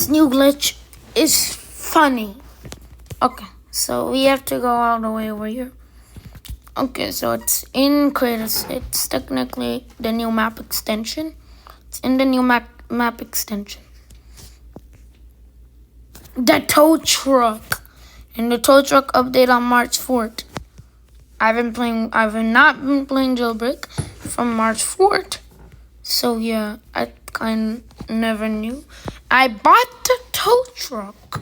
This new glitch is funny. Okay, so we have to go all the way over here. Okay, so it's in Kratos. It's technically the new map extension. It's in the new map extension. The tow truck. And the tow truck update on March 4th. I've not been playing Jailbreak from March 4th. So yeah, I kind of never knew. I bought the tow truck.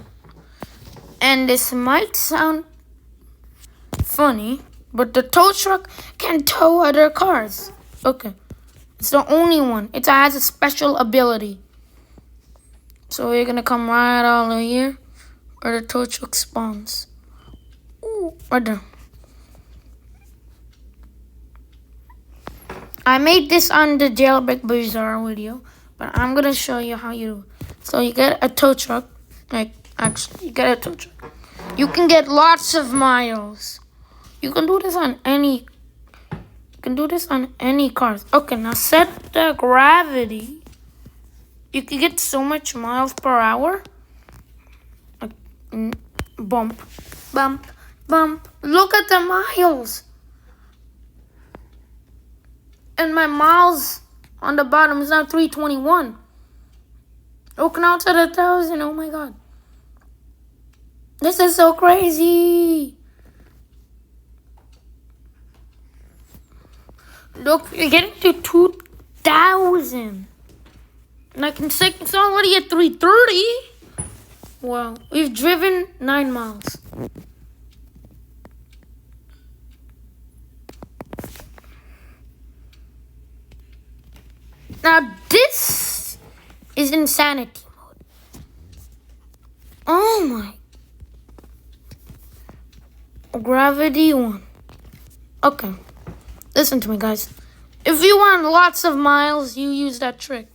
And this might sound funny, but the tow truck can tow other cars. Okay. It's the only one. It has a special ability. So we're gonna come right over here where the tow truck spawns. Ooh, right there. I made this on the Jailbreak Bazaar video, but I'm gonna show you how you do it. So you get a tow truck. You get a tow truck. You can get lots of miles. You can do this on any. You can do this on any cars. Okay, now set the gravity. You can get so much miles per hour. Bump, bump, bump. Look at the miles. And my miles on the bottom is now 321. Look now to the 1,000. Oh my god. This is so crazy. Look, you're getting to 2,000. And I can say it's already at 330. Wow, we've driven 9 miles. Now this is insanity mode. Oh my. Gravity 1. Okay. Listen to me, guys. If you want lots of miles, you use that trick.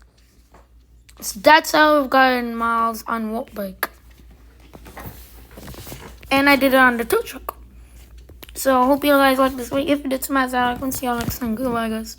So that's how I've gotten miles on what bike. And I did it on the tow truck. So I hope you guys like this video. If you did, smash that like and see y'all next time. Goodbye, guys.